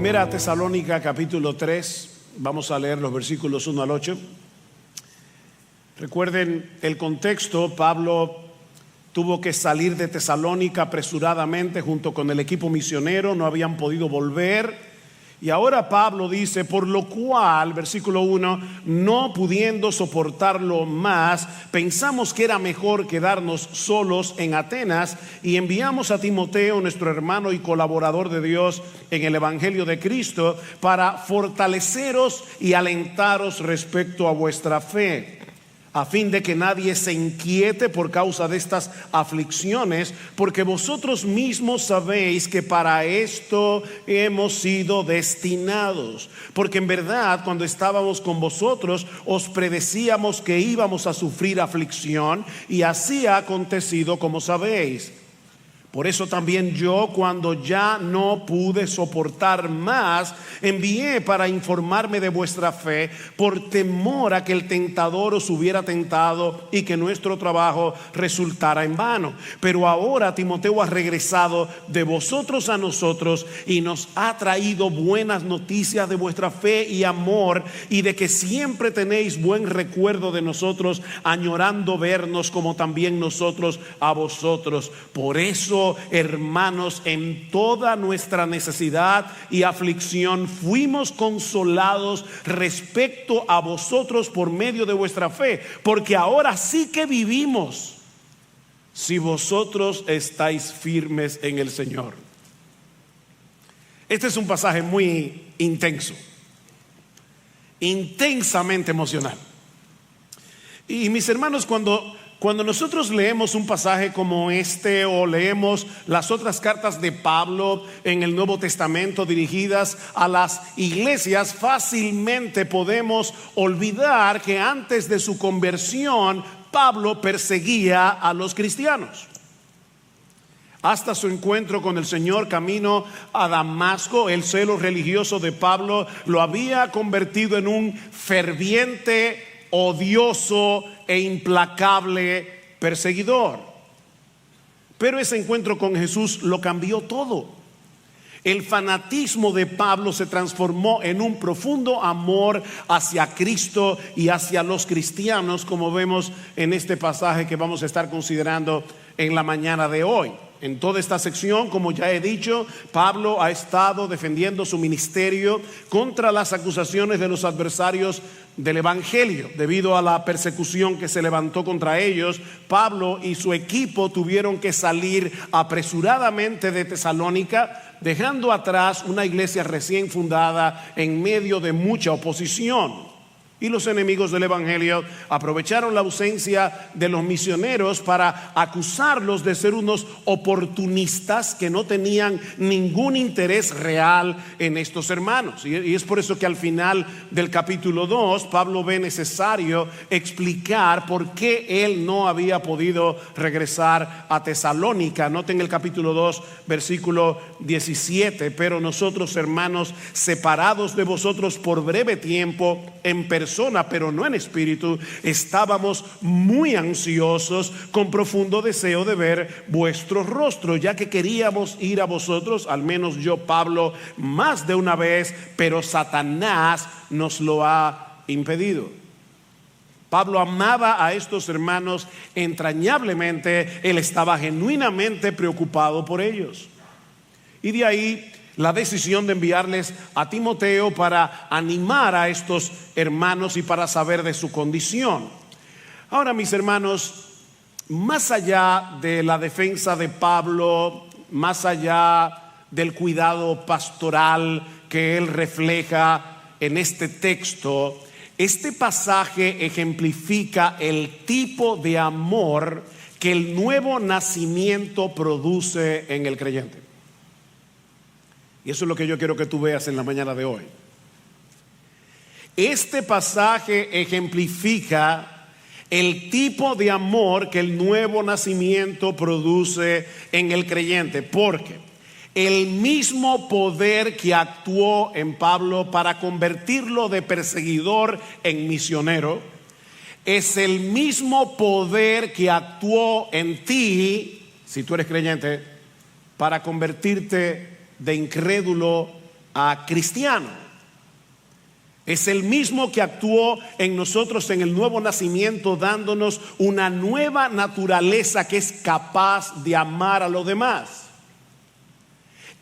Primera Tesalónica capítulo 3, vamos a leer los versículos 1 al 8. Recuerden el contexto. Pablo tuvo que salir de Tesalónica apresuradamente junto con el equipo misionero, no habían podido volver. Y ahora Pablo dice: por lo cual, versículo 1, no pudiendo soportarlo más, pensamos que era mejor quedarnos solos en Atenas, y enviamos a Timoteo, nuestro hermano y colaborador de Dios en el Evangelio de Cristo, para fortaleceros y alentaros respecto a vuestra fe, a fin de que nadie se inquiete por causa de estas aflicciones, porque vosotros mismos sabéis que para esto hemos sido destinados. Porque en verdad, cuando estábamos con vosotros, os predecíamos que íbamos a sufrir aflicción, y así ha acontecido, como sabéis. Por eso también yo, cuando ya no pude soportar más, envié para informarme de vuestra fe, por temor a que el tentador os hubiera tentado y que nuestro trabajo resultara en vano. Pero ahora Timoteo ha regresado de vosotros a nosotros y nos ha traído buenas noticias de vuestra fe y amor, y de que siempre tenéis buen recuerdo de nosotros, añorando vernos como también nosotros a vosotros. Por eso, hermanos, en toda nuestra necesidad y aflicción fuimos consolados respecto a vosotros por medio de vuestra fe, porque ahora sí que vivimos si vosotros estáis firmes en el Señor. Este es un pasaje muy intenso, intensamente emocional. Y mis hermanos, cuando nosotros leemos un pasaje como este, o leemos las otras cartas de Pablo en el Nuevo Testamento dirigidas a las iglesias, fácilmente podemos olvidar que antes de su conversión, Pablo perseguía a los cristianos. Hasta su encuentro con el Señor camino a Damasco, el celo religioso de Pablo lo había convertido en un ferviente, odioso e implacable perseguidor. Pero ese encuentro con Jesús lo cambió todo. El fanatismo de Pablo se transformó en un profundo amor hacia Cristo y hacia los cristianos, como vemos en este pasaje que vamos a estar considerando en la mañana de hoy. En toda esta sección, como ya he dicho, Pablo ha estado defendiendo su ministerio contra las acusaciones de los adversarios del Evangelio. Debido a la persecución que se levantó contra ellos, Pablo y su equipo tuvieron que salir apresuradamente de Tesalónica, dejando atrás una iglesia recién fundada en medio de mucha oposición. Y los enemigos del Evangelio aprovecharon la ausencia de los misioneros para acusarlos de ser unos oportunistas que no tenían ningún interés real en estos hermanos. Y es por eso que al final del capítulo 2, Pablo ve necesario explicar por qué él no había podido regresar a Tesalónica. Noten el capítulo 2, versículo 17: pero nosotros, hermanos, separados de vosotros por breve tiempo, en persona, pero no en espíritu, estábamos muy ansiosos con profundo deseo de ver vuestro rostro, ya que queríamos ir a vosotros, al menos yo, Pablo, más de una vez, pero Satanás nos lo ha impedido. Pablo amaba a estos hermanos entrañablemente, él estaba genuinamente preocupado por ellos. Y de ahí la decisión de enviarles a Timoteo para animar a estos hermanos y para saber de su condición. Ahora, mis hermanos, más allá de la defensa de Pablo, más allá del cuidado pastoral que él refleja en este texto, este pasaje ejemplifica el tipo de amor que el nuevo nacimiento produce en el creyente. Y eso es lo que yo quiero que tú veas en la mañana de hoy. Este pasaje ejemplifica el tipo de amor que el nuevo nacimiento produce en el creyente, porque el mismo poder que actuó en Pablo para convertirlo de perseguidor en misionero es el mismo poder que actuó en ti, si tú eres creyente, para convertirte de incrédulo cristiano. Es el mismo que actuó en nosotros en el nuevo nacimiento, dándonos una nueva naturaleza que es capaz de amar a los demás.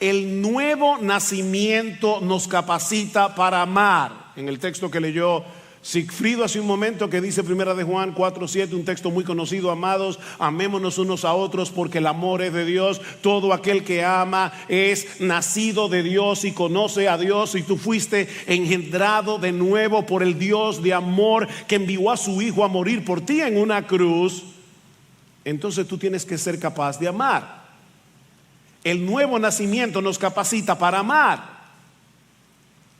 El nuevo nacimiento nos capacita para amar. En el texto que leyó Sigfrido hace un momento, que dice Primera de Juan 4:7, un texto muy conocido: amados, amémonos unos a otros, porque el amor es de Dios. Todo aquel que ama es nacido de Dios y conoce a Dios. Y tú fuiste engendrado de nuevo por el Dios de amor, que envió a su Hijo a morir por ti en una cruz. Entonces tú tienes que ser capaz de amar. El nuevo nacimiento nos capacita para amar.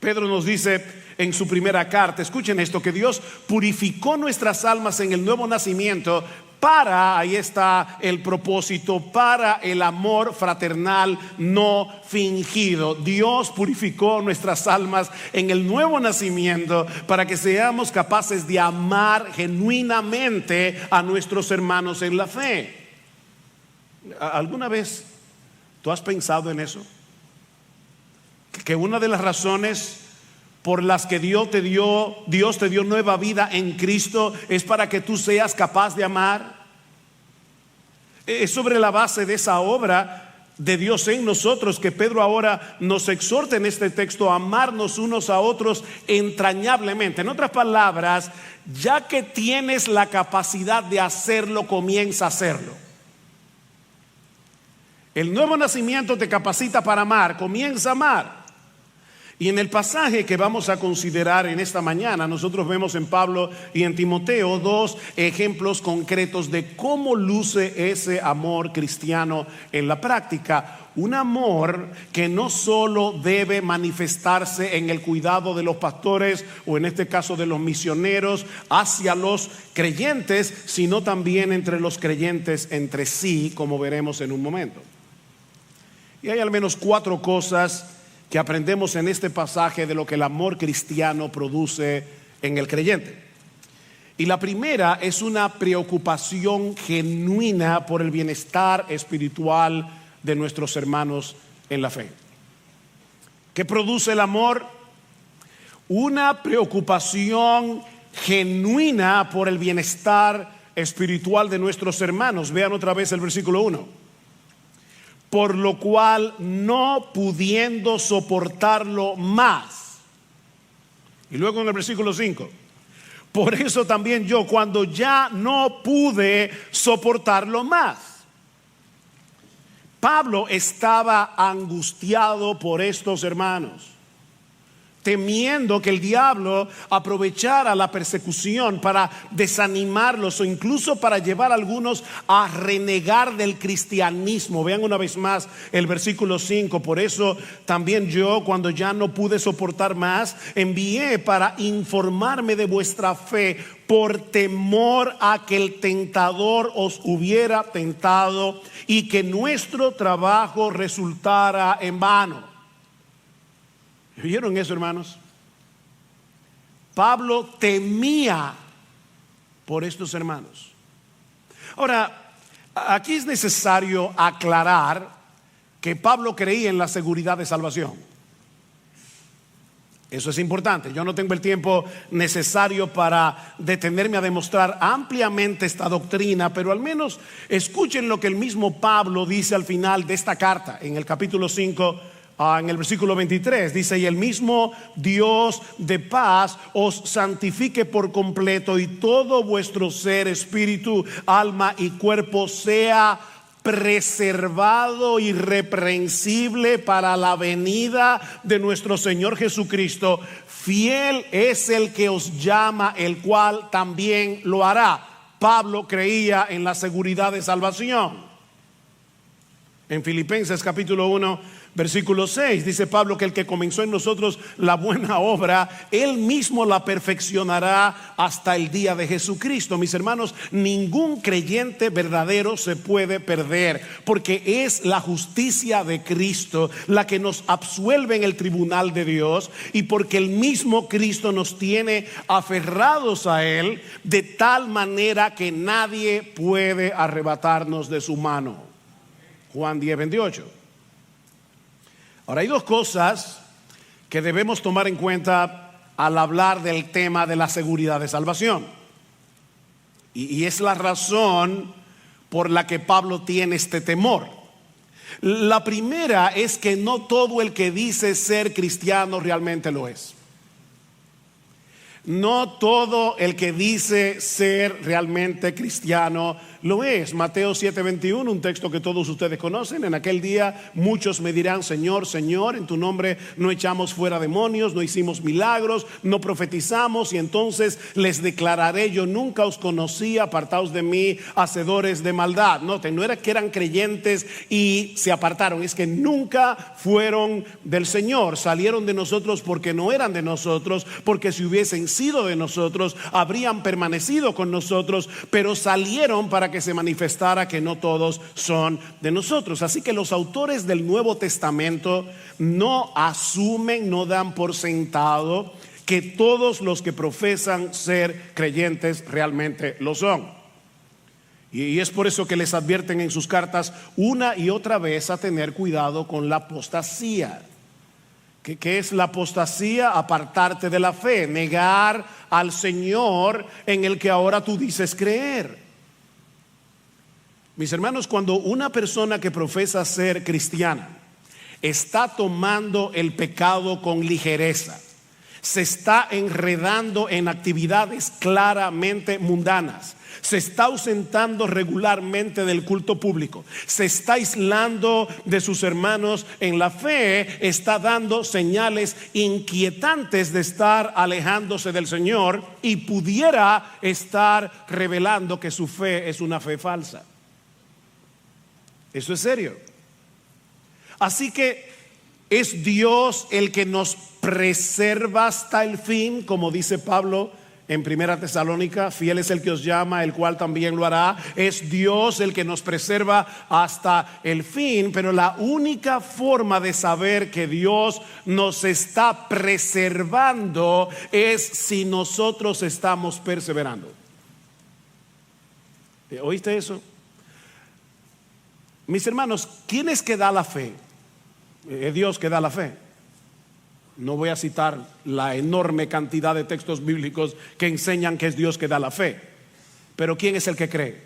Pedro nos dice en su primera carta, escuchen esto, que Dios purificó nuestras almas en el nuevo nacimiento para, ahí está el propósito, para el amor fraternal no fingido. Dios purificó nuestras almas en el nuevo nacimiento para que seamos capaces de amar genuinamente a nuestros hermanos en la fe. ¿Alguna vez tú has pensado en eso? Que una de las razones por las que Dios te dio nueva vida en Cristo es para que tú seas capaz de amar. Es sobre la base de esa obra de Dios en nosotros que Pedro ahora nos exhorta en este texto a amarnos unos a otros entrañablemente. En otras palabras, ya que tienes la capacidad de hacerlo, comienza a hacerlo. El nuevo nacimiento te capacita para amar, comienza a amar. Y en el pasaje que vamos a considerar en esta mañana, nosotros vemos en Pablo y en Timoteo dos ejemplos concretos de cómo luce ese amor cristiano en la práctica. Un amor que no solo debe manifestarse en el cuidado de los pastores, o en este caso de los misioneros, hacia los creyentes, sino también entre los creyentes entre sí, como veremos en un momento. Y hay al menos 4 cosas que aprendemos en este pasaje de lo que el amor cristiano produce en el creyente. Y la primera es una preocupación genuina por el bienestar espiritual de nuestros hermanos en la fe. ¿Qué produce el amor? Una preocupación genuina por el bienestar espiritual de nuestros hermanos. Vean otra vez el versículo 1. Por lo cual, no pudiendo soportarlo más. Y luego en el versículo 5. Por eso también yo, cuando ya no pude soportarlo más. Pablo estaba angustiado por estos hermanos, temiendo que el diablo aprovechara la persecución para desanimarlos o incluso para llevar a algunos a renegar del cristianismo. Vean una vez más el versículo 5. Por eso también yo, cuando ya no pude soportar más, envié para informarme de vuestra fe, por temor a que el tentador os hubiera tentado y que nuestro trabajo resultara en vano. ¿Vieron eso, hermanos? Pablo temía por estos hermanos. Ahora, aquí es necesario aclarar que Pablo creía en la seguridad de salvación. Eso es importante. Yo no tengo el tiempo necesario para detenerme a demostrar ampliamente esta doctrina, pero al menos escuchen lo que el mismo Pablo dice al final de esta carta, en el capítulo 5. En el versículo 23 dice: y el mismo Dios de paz os santifique por completo, y todo vuestro ser, espíritu, alma y cuerpo sea preservado irreprensible para la venida de nuestro Señor Jesucristo. Fiel es el que os llama, el cual también lo hará. Pablo creía en la seguridad de salvación. En Filipenses capítulo 1 versículo 6 dice Pablo que el que comenzó en nosotros la buena obra, él mismo la perfeccionará hasta el día de Jesucristo. Mis hermanos, ningún creyente verdadero se puede perder, porque es la justicia de Cristo la que nos absuelve en el tribunal de Dios, y porque el mismo Cristo nos tiene aferrados a él de tal manera que nadie puede arrebatarnos de su mano. Juan 10:28. Ahora, hay 2 cosas que debemos tomar en cuenta al hablar del tema de la seguridad de salvación. Y es la razón por la que Pablo tiene este temor. La primera es que no todo el que dice ser cristiano realmente lo es. No todo el que dice ser realmente cristiano lo es. Mateo 7:21, un texto que todos ustedes conocen. En aquel día muchos me dirán: Señor, Señor, en tu nombre no echamos fuera demonios, no hicimos milagros, no profetizamos. Y entonces les declararé: yo nunca os conocí, apartaos de mí, hacedores de maldad. Noten, no era que eran creyentes y se apartaron, es que nunca fueron del Señor. Salieron de nosotros porque no eran de nosotros, porque si hubiesen sido de nosotros habrían permanecido con nosotros, pero salieron para que se manifestara que no todos son de nosotros. Así que los autores del Nuevo Testamento no asumen, no dan por sentado que todos los que profesan ser creyentes realmente lo son. Y es por eso que les advierten en sus cartas una y otra vez a tener cuidado con la apostasía. ¿Qué es la apostasía? Apartarte de la fe, negar al Señor en el que ahora tú dices creer. Mis hermanos, cuando una persona que profesa ser cristiana está tomando el pecado con ligereza, se está enredando en actividades claramente mundanas, se está ausentando regularmente del culto público, se está aislando de sus hermanos en la fe, está dando señales inquietantes de estar alejándose del Señor y pudiera estar revelando que su fe es una fe falsa. Eso es serio. Así que es Dios el que nos preserva hasta el fin, como dice Pablo en 1 Tesalónica: fiel es el que os llama, el cual también lo hará. Es Dios el que nos preserva hasta el fin. Pero la única forma de saber que Dios nos está preservando es si nosotros estamos perseverando. ¿Oíste eso? Mis hermanos, ¿quién es que da la fe? Es Dios que da la fe. No voy a citar la enorme cantidad de textos bíblicos que enseñan que es Dios que da la fe. Pero ¿quién es el que cree?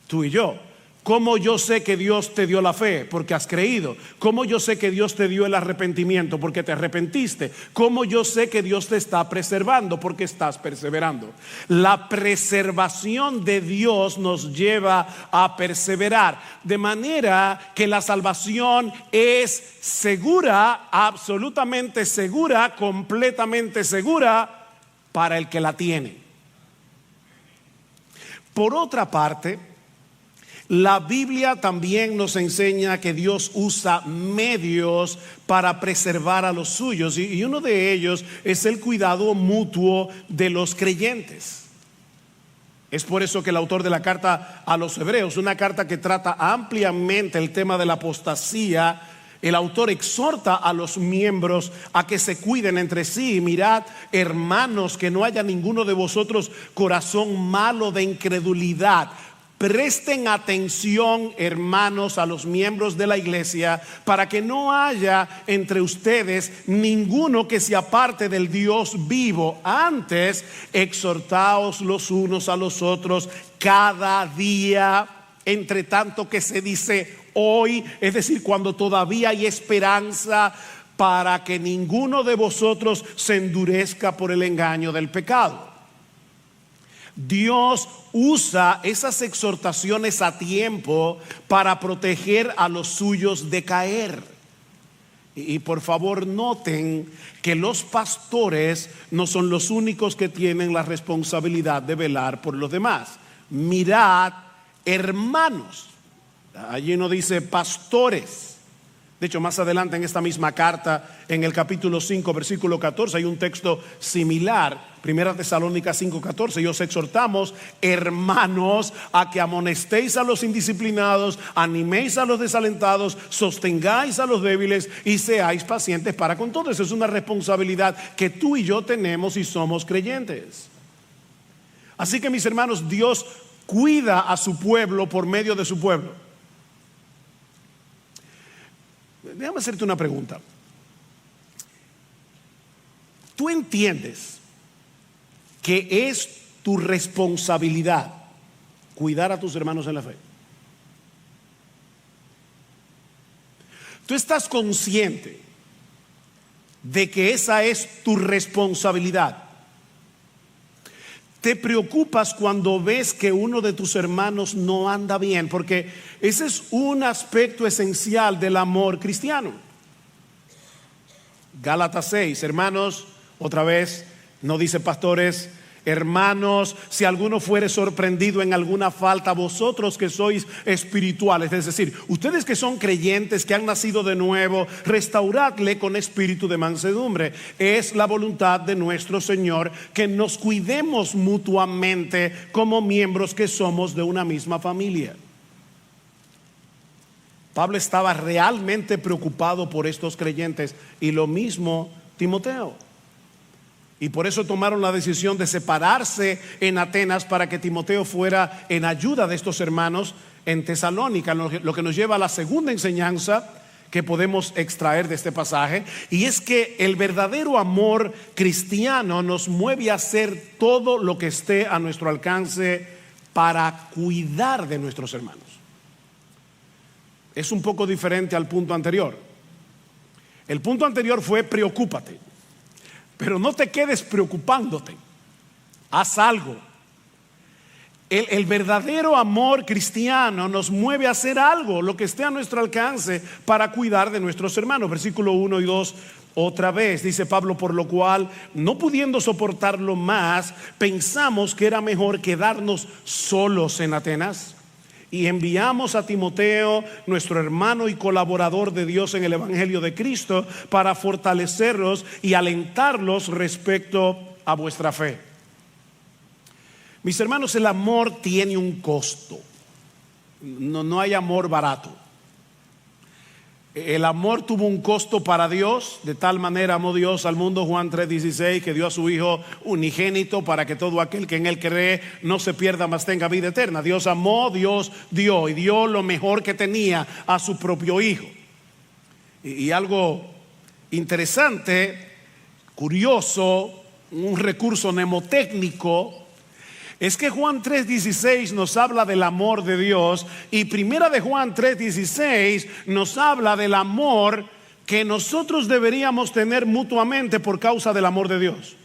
Tú y yo. ¿Cómo yo sé que Dios te dio la fe? Porque has creído. ¿Cómo yo sé que Dios te dio el arrepentimiento? Porque te arrepentiste. ¿Cómo yo sé que Dios te está preservando? Porque estás perseverando. La preservación de Dios nos lleva a perseverar, de manera que la salvación es segura, absolutamente segura, completamente segura para el que la tiene. Por otra parte, la Biblia también nos enseña que Dios usa medios para preservar a los suyos, y uno de ellos es el cuidado mutuo de los creyentes. Es por eso que el autor de la carta a los Hebreos, una carta que trata ampliamente el tema de la apostasía, el autor exhorta a los miembros a que se cuiden entre sí. Mirad, hermanos, que no haya ninguno de vosotros corazón malo de incredulidad. Presten atención, hermanos, a los miembros de la iglesia, para que no haya entre ustedes ninguno que se aparte del Dios vivo. Antes, exhortaos los unos a los otros cada día, entre tanto que se dice hoy, es decir, cuando todavía hay esperanza, para que ninguno de vosotros se endurezca por el engaño del pecado. Dios usa esas exhortaciones a tiempo para proteger a los suyos de caer. Y por favor noten que los pastores no son los únicos que tienen la responsabilidad de velar por los demás. Mirad, hermanos. Allí no dice pastores. De hecho, más adelante en esta misma carta, en el capítulo 5, versículo 14, hay un texto similar. 1 Tesalónica 5:14, y os exhortamos, hermanos, a que amonestéis a los indisciplinados, animéis a los desalentados, sostengáis a los débiles y seáis pacientes para con todos. Es una responsabilidad que tú y yo tenemos y somos creyentes. Así que, mis hermanos, Dios cuida a su pueblo por medio de su pueblo. Déjame hacerte una pregunta. Tú entiendes que es tu responsabilidad cuidar a tus hermanos en la fe. Tú estás consciente de que esa es tu responsabilidad. Te preocupas cuando ves que uno de tus hermanos no anda bien, porque ese es un aspecto esencial del amor cristiano. Gálatas 6, hermanos, otra vez, no dice pastores, hermanos, si alguno fuere sorprendido en alguna falta, vosotros que sois espirituales, es decir, ustedes que son creyentes, que han nacido de nuevo, restauradle con espíritu de mansedumbre. Es la voluntad de nuestro Señor que nos cuidemos mutuamente como miembros que somos de una misma familia. Pablo estaba realmente preocupado por estos creyentes, y lo mismo Timoteo. Y por eso tomaron la decisión de separarse en Atenas para que Timoteo fuera en ayuda de estos hermanos en Tesalónica, lo que nos lleva a la segunda enseñanza que podemos extraer de este pasaje, y es que el verdadero amor cristiano nos mueve a hacer todo lo que esté a nuestro alcance para cuidar de nuestros hermanos. Es un poco diferente al punto anterior. El punto anterior fue preocúpate, pero no te quedes preocupándote. Haz algo. El verdadero amor cristiano nos mueve a hacer algo, lo que esté a nuestro alcance para cuidar de nuestros hermanos. Versículo 1 y 2, otra vez dice Pablo: por lo cual, no pudiendo soportarlo más, pensamos que era mejor quedarnos solos en Atenas. Y enviamos a Timoteo, nuestro hermano y colaborador de Dios en el Evangelio de Cristo, para fortalecerlos y alentarlos respecto a vuestra fe. Mis hermanos, el amor tiene un costo. No hay amor barato. El amor tuvo un costo para Dios. De tal manera amó Dios al mundo, Juan 3:16, que dio a su Hijo unigénito para que todo aquel que en él cree no se pierda, mas tenga vida eterna. Dios amó, Dios dio, y dio lo mejor que tenía, a su propio Hijo. Y algo interesante, curioso, un recurso mnemotécnico, es que Juan 3:16 nos habla del amor de Dios, y primera de Juan 3:16 nos habla del amor que nosotros deberíamos tener mutuamente por causa del amor de Dios.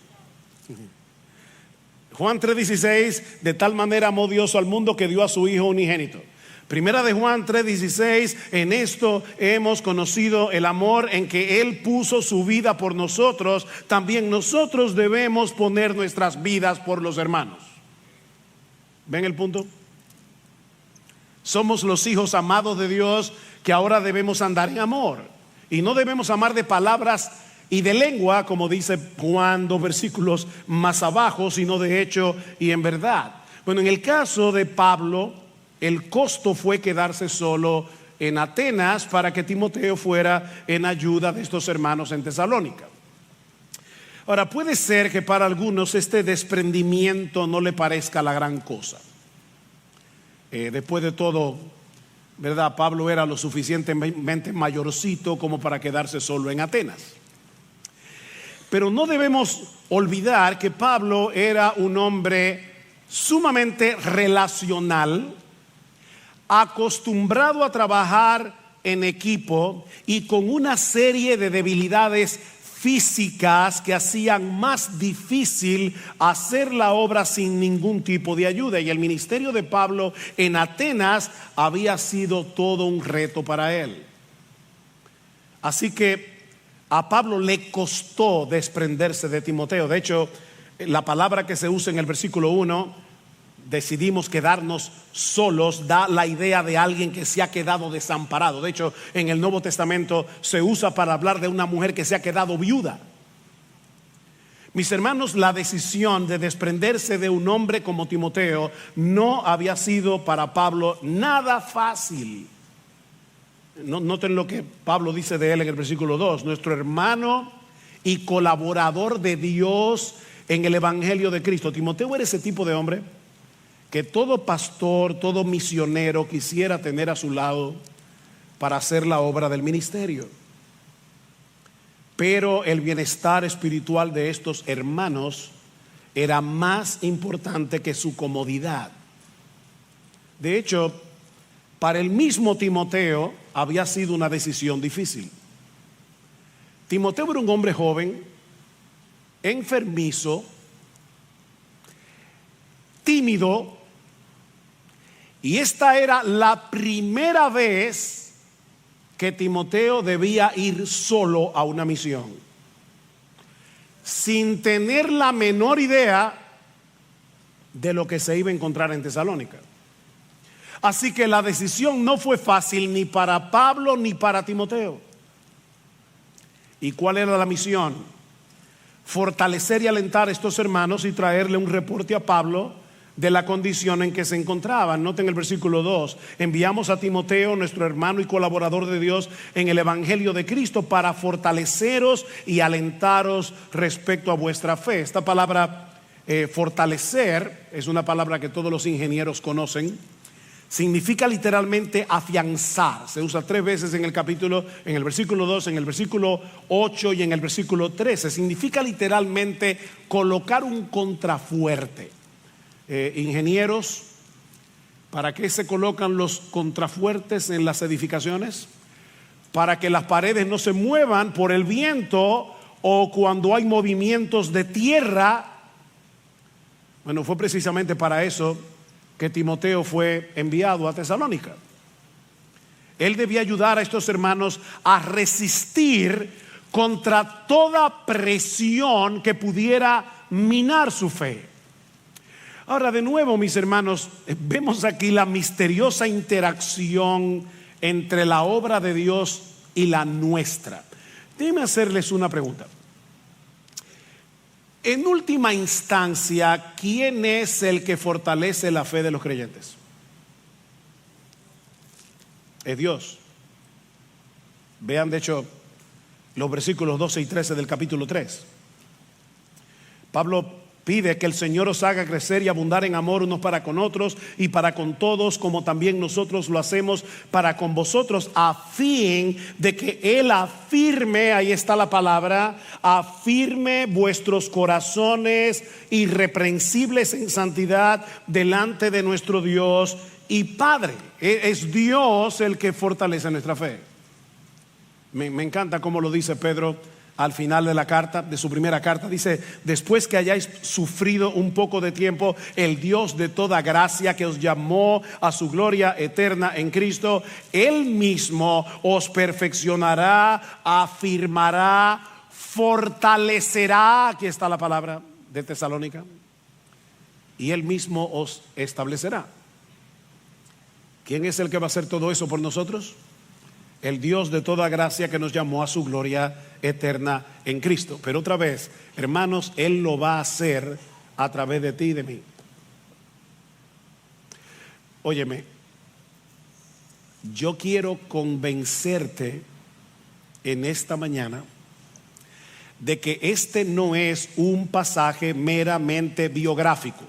Juan 3:16, de tal manera amó Dios al mundo que dio a su Hijo unigénito. Primera de Juan 3:16, en esto hemos conocido el amor, en que Él puso su vida por nosotros. También nosotros debemos poner nuestras vidas por los hermanos. ¿Ven el punto? Somos los hijos amados de Dios, que ahora debemos andar en amor. Y no debemos amar de palabras y de lengua, como dice Juan 2 versículos más abajo, sino de hecho y en verdad. Bueno, en el caso de Pablo, el costo fue quedarse solo en Atenas para que Timoteo fuera en ayuda de estos hermanos en Tesalónica. Ahora, puede ser que para algunos este desprendimiento no le parezca la gran cosa. Después de todo, ¿verdad? Pablo era lo suficientemente mayorcito como para quedarse solo en Atenas. Pero no debemos olvidar que Pablo era un hombre sumamente relacional, acostumbrado a trabajar en equipo y con una serie de debilidades físicas que hacían más difícil hacer la obra sin ningún tipo de ayuda. Y el ministerio de Pablo en Atenas había sido todo un reto para él. Así que a Pablo le costó desprenderse de Timoteo. De hecho, la palabra que se usa en el versículo 1, decidimos quedarnos solos, da la idea de alguien que se ha quedado desamparado. De hecho, en el Nuevo Testamento se usa para hablar de una mujer que se ha quedado viuda. Mis hermanos, la decisión de desprenderse de un hombre como Timoteo no había sido para Pablo nada fácil. Noten lo que Pablo dice de él en el versículo 2: nuestro hermano y colaborador de Dios en el Evangelio de Cristo. Timoteo era ese tipo de hombre que todo pastor, todo misionero quisiera tener a su lado para hacer la obra del ministerio. pero el bienestar espiritual de estos hermanos era más importante que su comodidad. De hecho, para el mismo Timoteo había sido una decisión difícil. Timoteo era un hombre joven, enfermizo, tímido, y esta era la primera vez que Timoteo debía ir solo a una misión, sin tener la menor idea de lo que se iba a encontrar en Tesalónica. Así que la decisión no fue fácil ni para Pablo ni para Timoteo. ¿Y cuál era la misión? Fortalecer y alentar a estos hermanos y traerle un reporte a Pablo de la condición en que se encontraban. Noten el versículo 2: enviamos a Timoteo, nuestro hermano y colaborador de Dios en el evangelio de Cristo, para fortaleceros y alentaros respecto a vuestra fe. Esta palabra fortalecer es una palabra que todos los ingenieros conocen. Significa literalmente afianzar. Se usa 3 veces en el capítulo, en el versículo 2, en el versículo 8 y en el versículo 13. Significa literalmente colocar un contrafuerte. Ingenieros, ¿para qué se colocan los contrafuertes en las edificaciones? Para que las paredes no se muevan por el viento o cuando hay movimientos de tierra. Bueno, fue precisamente para eso que Timoteo fue enviado a Tesalónica. Él debía ayudar a estos hermanos a resistir contra toda presión que pudiera minar su fe. Ahora, de nuevo, mis hermanos, vemos aquí la misteriosa interacción entre la obra de Dios y la nuestra. Déjenme hacerles una pregunta. En última instancia, ¿quién es el que fortalece la fe de los creyentes? Es Dios. Vean, de hecho, los versículos 12 y 13 del capítulo 3. Pablo pide que el Señor os haga crecer y abundar en amor unos para con otros y para con todos, como también nosotros lo hacemos para con vosotros, a fin de que Él afirme, ahí está la palabra, afirme vuestros corazones irreprensibles en santidad delante de nuestro Dios y Padre. Es Dios el que fortalece nuestra fe. Me encanta cómo lo dice Pedro al final de la carta, de su primera carta. Dice: después que hayáis sufrido un poco de tiempo, el Dios de toda gracia, que os llamó a su gloria eterna en Cristo, Él mismo os perfeccionará, afirmará, fortalecerá. Aquí está la palabra de Tesalónica. Y Él mismo os establecerá. ¿Quién es el que va a hacer todo eso por nosotros? El Dios de toda gracia, que nos llamó a su gloria eterna en Cristo. Pero otra vez, hermanos, Él lo va a hacer a través de ti y de mí. Óyeme, yo quiero convencerte en esta mañana de que este no es un pasaje meramente biográfico.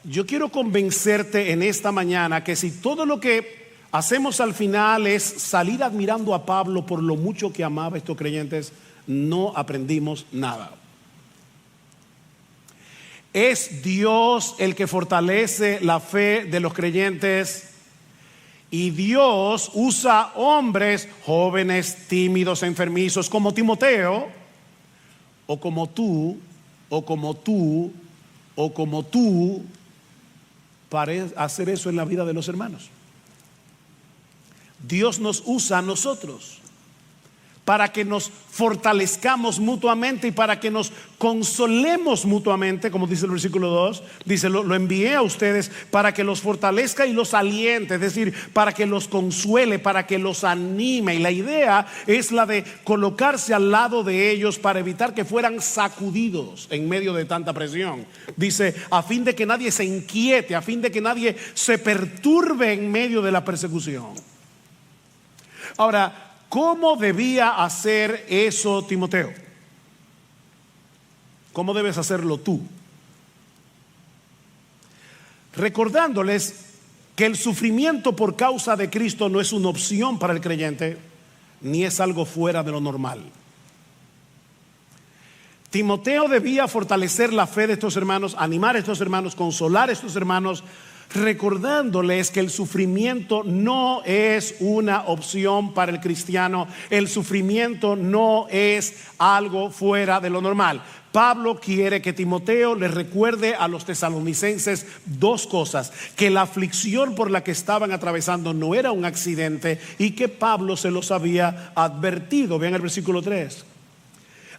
Yo quiero convencerte en esta mañana que si todo lo que hacemos al final es salir admirando a Pablo por lo mucho que amaba a estos creyentes, no aprendimos nada. Es Dios el que fortalece la fe de los creyentes, y Dios usa hombres jóvenes, tímidos, enfermizos, como Timoteo, o como tú, o como tú, o como tú, para hacer eso en la vida de los hermanos. Dios nos usa a nosotros para que nos fortalezcamos mutuamente y para que nos consolemos mutuamente, como dice el versículo 2. Dice: lo envié a ustedes para que los fortalezca y los aliente, es decir, para que los consuele, para que los anime. Y la idea es la de colocarse al lado de ellos para evitar que fueran sacudidos en medio de tanta presión. Dice: a fin de que nadie se inquiete, a fin de que nadie se perturbe en medio de la persecución. Ahora, ¿cómo debía hacer eso Timoteo? ¿Cómo debes hacerlo tú? Recordándoles que el sufrimiento por causa de Cristo no es una opción para el creyente, ni es algo fuera de lo normal. Timoteo debía fortalecer la fe de estos hermanos, animar a estos hermanos, consolar a estos hermanos, recordándoles que el sufrimiento no es una opción para el cristiano. El sufrimiento no es algo fuera de lo normal. Pablo quiere que Timoteo le recuerde a los tesalonicenses dos cosas: que la aflicción por la que estaban atravesando no era un accidente y que Pablo se los había advertido. Vean el versículo 3.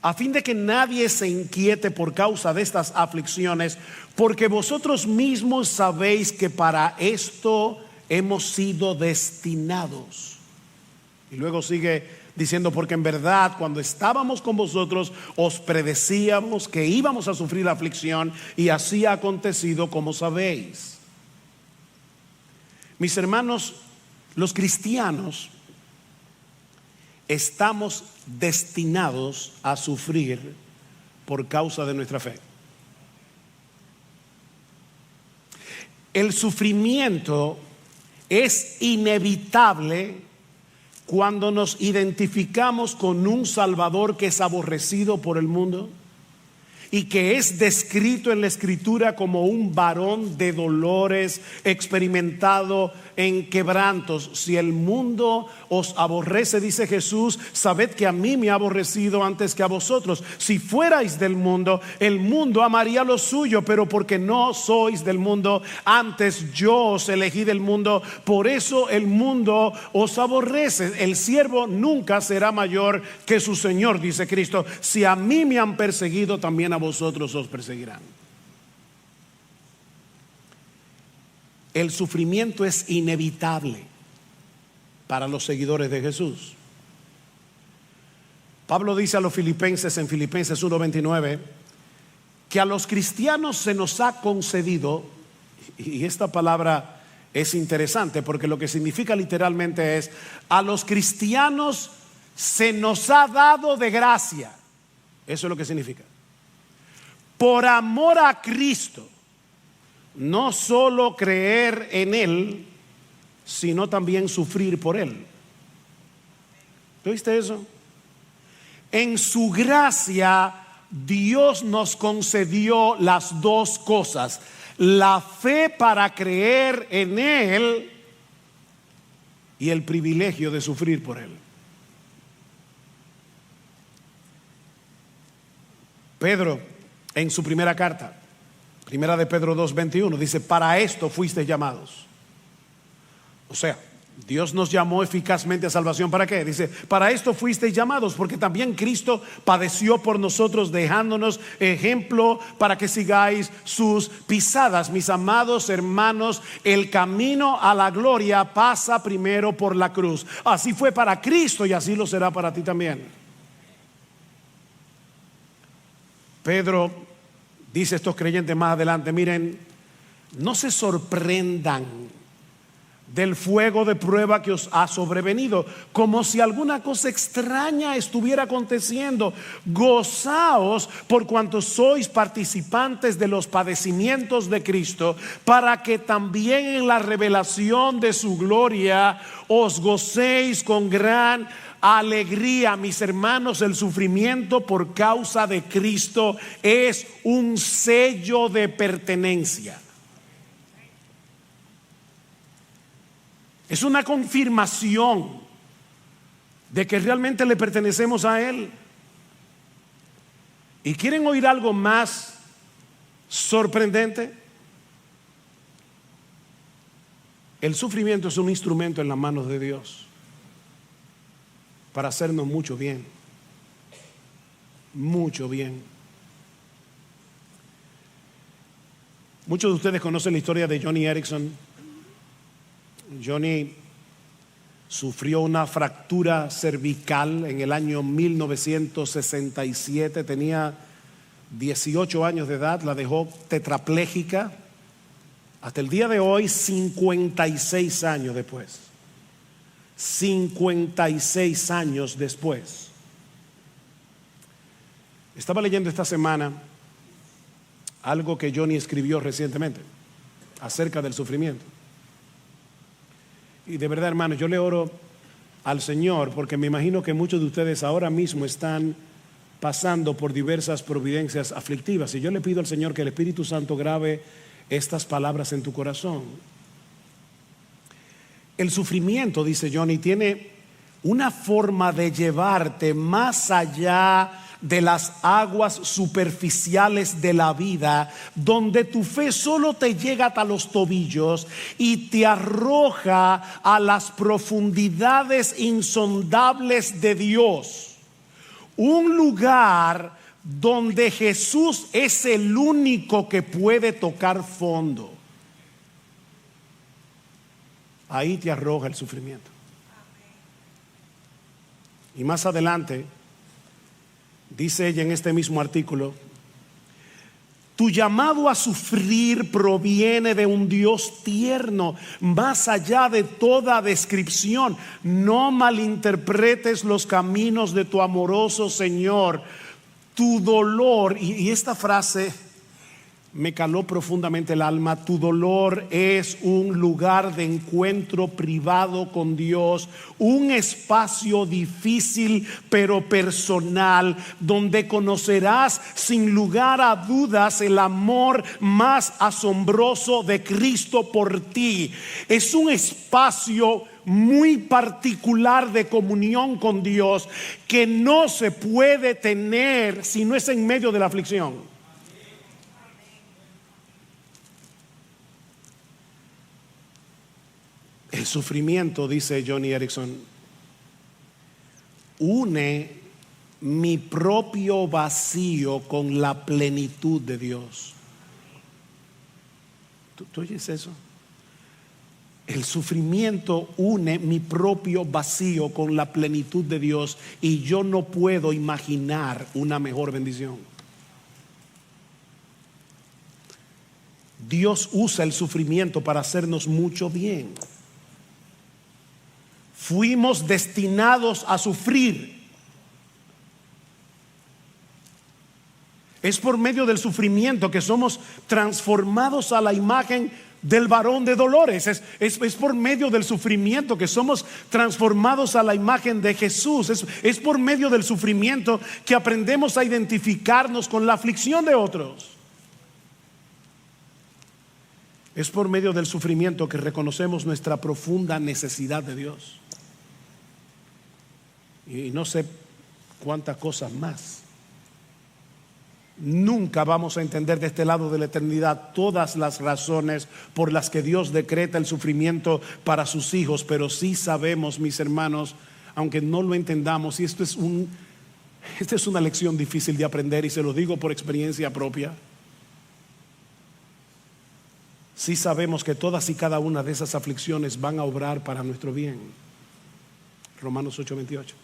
A fin de que nadie se inquiete por causa de estas aflicciones, porque vosotros mismos sabéis que para esto hemos sido destinados. Y luego sigue diciendo: porque en verdad cuando estábamos con vosotros os predecíamos que íbamos a sufrir aflicción, y así ha acontecido, como sabéis. Mis hermanos, los cristianos estamos destinados a sufrir por causa de nuestra fe. El sufrimiento es inevitable cuando nos identificamos con un Salvador que es aborrecido por el mundo y que es descrito en la Escritura como un varón de dolores, experimentado en quebrantos. Si el mundo os aborrece, dice Jesús, sabed que a mí me ha aborrecido antes que a vosotros. Si fuerais del mundo, el mundo amaría lo suyo, pero porque no sois del mundo, antes yo os elegí del mundo, por eso el mundo os aborrece. El siervo nunca será mayor que su Señor, dice Cristo. Si a mí me han perseguido, también a vosotros os perseguirán. El sufrimiento es inevitable para los seguidores de Jesús. Pablo dice a los filipenses en Filipenses 1:29 que a los cristianos se nos ha concedido, y esta palabra es interesante porque lo que significa literalmente es: a los cristianos se nos ha dado de gracia. Eso es lo que significa. Por amor a Cristo, no solo creer en Él, sino también sufrir por Él. ¿Viste eso? En su gracia, Dios nos concedió las dos cosas: la fe para creer en Él y el privilegio de sufrir por Él. Pedro, en su primera carta, Primera de Pedro 2:21, dice: para esto fuisteis llamados. O sea, Dios nos llamó eficazmente a salvación. ¿Para qué? Dice: para esto fuisteis llamados, porque también Cristo padeció por nosotros, dejándonos ejemplo para que sigáis sus pisadas. Mis amados hermanos, el camino a la gloria pasa primero por la cruz. Así fue para Cristo y así lo será para ti también. Pedro dice a estos creyentes más adelante: miren, no se sorprendan del fuego de prueba que os ha sobrevenido, como si alguna cosa extraña estuviera aconteciendo. Gozaos por cuanto sois participantes de los padecimientos de Cristo, para que también en la revelación de su gloria os gocéis con gran alegría. Mis hermanos, el sufrimiento por causa de Cristo es un sello de pertenencia. Es una confirmación de que realmente le pertenecemos a Él. ¿Y quieren oír algo más sorprendente? El sufrimiento es un instrumento en las manos de Dios para hacernos mucho bien. Mucho bien. Muchos de ustedes conocen la historia de Joni Eareckson. Joni sufrió una fractura cervical en el año 1967. Tenía 18 años de edad, la dejó tetrapléjica. Hasta el día de hoy, 56 años después. 56 años después. Estaba leyendo esta semana algo que Joni escribió recientemente acerca del sufrimiento. Y de verdad, hermanos, yo le oro al Señor, porque me imagino que muchos de ustedes ahora mismo están pasando por diversas providencias aflictivas. Y yo le pido al Señor que el Espíritu Santo grabe estas palabras en tu corazón. El sufrimiento, dice Johnny, tiene una forma de llevarte más allá de las aguas superficiales de la vida, donde tu fe solo te llega hasta los tobillos y te arroja a las profundidades insondables de Dios. Un lugar donde Jesús es el único que puede tocar fondo. Ahí te arroja el sufrimiento. Y más adelante dice ella en este mismo artículo: tu llamado a sufrir proviene de un Dios tierno, más allá de toda descripción. No malinterpretes los caminos de tu amoroso Señor. Tu dolor, y esta frase me caló profundamente el alma, tu dolor es un lugar de encuentro privado con Dios, un espacio difícil pero personal, donde conocerás sin lugar a dudas el amor más asombroso de Cristo por ti. Es un espacio muy particular de comunión con Dios que no se puede tener si no es en medio de la aflicción. El sufrimiento, dice Johnny Erickson, une mi propio vacío con la plenitud de Dios. ¿Tú oyes eso? El sufrimiento une mi propio vacío con la plenitud de Dios, y yo no puedo imaginar una mejor bendición. Dios usa el sufrimiento para hacernos mucho bien. Fuimos destinados a sufrir. Es por medio del sufrimiento que somos transformados a la imagen del varón de dolores. Es por medio del sufrimiento que somos transformados a la imagen de Jesús. Es por medio del sufrimiento que aprendemos a identificarnos con la aflicción de otros. Es por medio del sufrimiento que reconocemos nuestra profunda necesidad de Dios. Y no sé cuántas cosas más. Nunca vamos a entender de este lado de la eternidad todas las razones por las que Dios decreta el sufrimiento para sus hijos, pero sí sabemos, mis hermanos, aunque no lo entendamos, y esta es una lección difícil de aprender, y se lo digo por experiencia propia. Sí sabemos que todas y cada una de esas aflicciones van a obrar para nuestro bien. Romanos 8:28.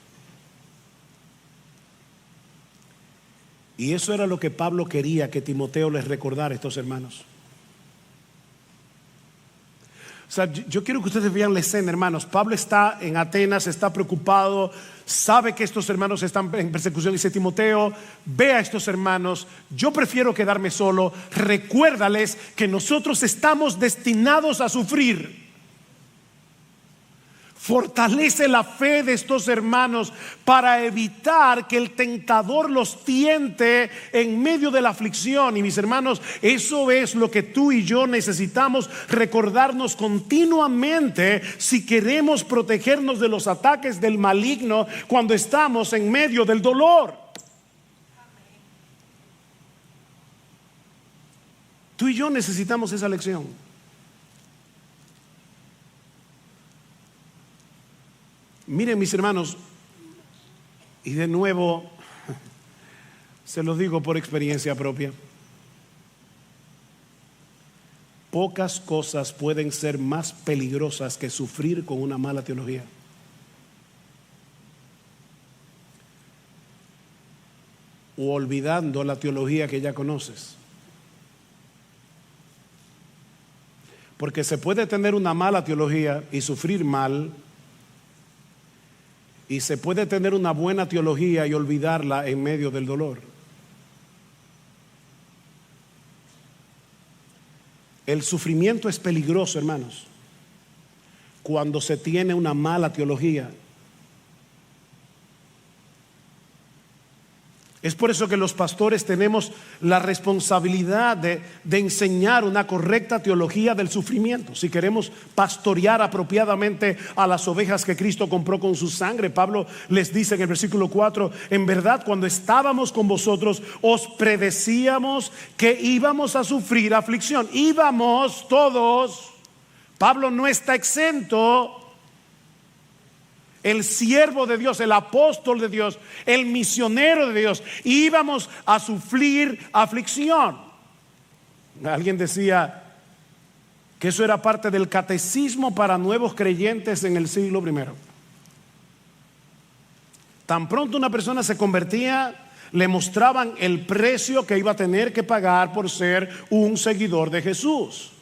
Y eso era lo que Pablo quería que Timoteo les recordara a estos hermanos. O sea, yo quiero que ustedes vean la escena, hermanos. Pablo está en Atenas, está preocupado, sabe que estos hermanos están en persecución. Dice: Timoteo, ve a estos hermanos, yo prefiero quedarme solo. Recuérdales que nosotros estamos destinados a sufrir. Fortalece la fe de estos hermanos para evitar que el tentador los tiente en medio de la aflicción. Y mis hermanos, eso es lo que tú y yo necesitamos recordarnos continuamente si queremos protegernos de los ataques del maligno cuando estamos en medio del dolor. Tú y yo necesitamos esa lección. Miren, mis hermanos, y de nuevo se los digo por experiencia propia, pocas cosas pueden ser más peligrosas que sufrir con una mala teología. O olvidando la teología que ya conoces. Porque se puede tener una mala teología y sufrir mal, y se puede tener una buena teología y olvidarla en medio del dolor. El sufrimiento es peligroso, hermanos, cuando se tiene una mala teología Es por eso que los pastores tenemos la responsabilidad de enseñar una correcta teología del sufrimiento. Si queremos pastorear apropiadamente a las ovejas que Cristo compró con su sangre, Pablo les dice en el versículo 4: en verdad, cuando estábamos con vosotros, os predecíamos que íbamos a sufrir aflicción. Íbamos todos. Pablo no está exento. El siervo de Dios, el apóstol de Dios, el misionero de Dios, íbamos a sufrir aflicción. Alguien decía que eso era parte del catecismo para nuevos creyentes en el siglo I. Tan pronto una persona se convertía, le mostraban el precio que iba a tener que pagar por ser un seguidor de Jesús.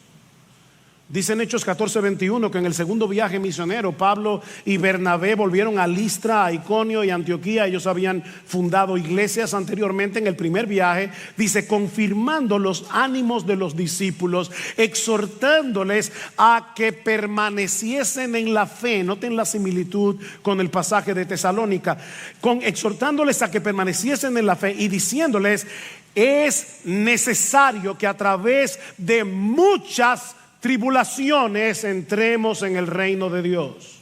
Dice en Hechos 14:21 que en el segundo viaje misionero, Pablo y Bernabé volvieron a Listra, a Iconio y Antioquía. Ellos habían fundado iglesias anteriormente. En el primer viaje, dice, confirmando los ánimos de los discípulos, exhortándoles a que permaneciesen en la fe. Noten la similitud con el pasaje de Tesalónica. Exhortándoles a que permaneciesen en la fe y diciéndoles: es necesario que a través de muchas tribulaciones entremos en el reino de Dios.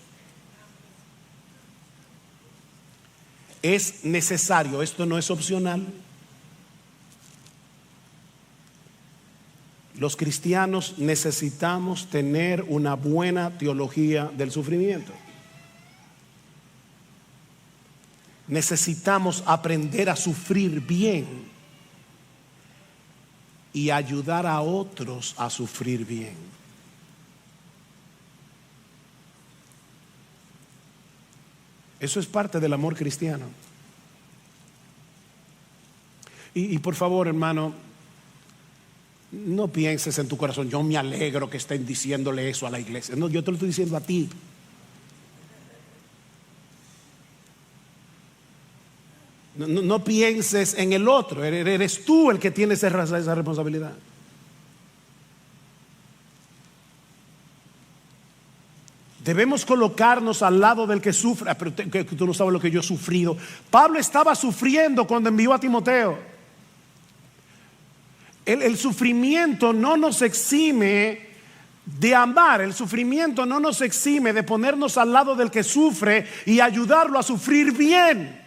Es necesario, esto no es opcional. Los cristianos necesitamos tener una buena teología del sufrimiento. Necesitamos aprender a sufrir bien y ayudar a otros a sufrir bien. Eso es parte del amor cristiano. Y por favor, hermano, no pienses en tu corazón: yo me alegro que estén diciéndole eso a la iglesia. No, yo te lo estoy diciendo a ti. No pienses en el otro. Eres tú el que tiene esa responsabilidad. Debemos colocarnos al lado del que sufre. Pero que tú no sabes lo que yo he sufrido. Pablo estaba sufriendo cuando envió a Timoteo. El sufrimiento no nos exime de amar. El sufrimiento no nos exime de ponernos al lado del que sufre y ayudarlo a sufrir bien.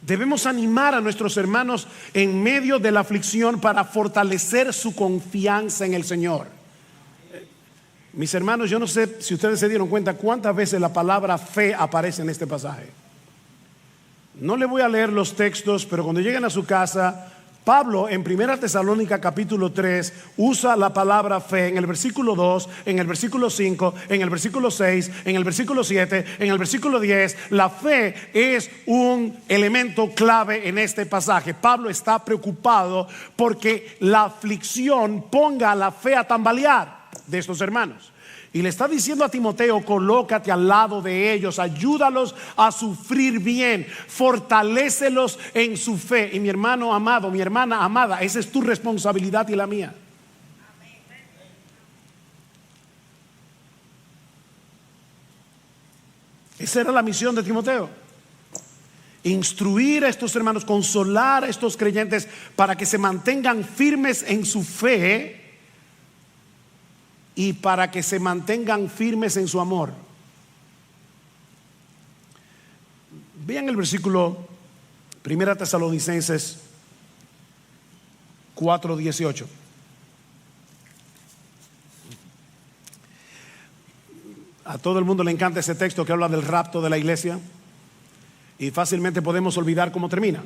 Debemos animar a nuestros hermanos en medio de la aflicción para fortalecer su confianza en el Señor. Mis hermanos, yo no sé si ustedes se dieron cuenta cuántas veces la palabra fe aparece en este pasaje. No le voy a leer los textos, pero cuando lleguen a su casa, Pablo en 1 Tesalónica capítulo 3 usa la palabra fe en el versículo 2, en el versículo 5, en el versículo 6, en el versículo 7, en el versículo 10. La fe es un elemento clave en este pasaje. Pablo está preocupado porque la aflicción ponga la fe a tambalear de estos hermanos. Y le está diciendo a Timoteo: colócate al lado de ellos, ayúdalos a sufrir bien, fortalécelos en su fe. Y mi hermano amado, mi hermana amada, esa es tu responsabilidad y la mía. Esa era la misión de Timoteo: instruir a estos hermanos, consolar a estos creyentes para que se mantengan firmes en su fe y para que se mantengan firmes en su amor. Vean el versículo 1 Tesalonicenses 4:18. A todo el mundo le encanta ese texto que habla del rapto de la iglesia, y fácilmente podemos olvidar cómo termina.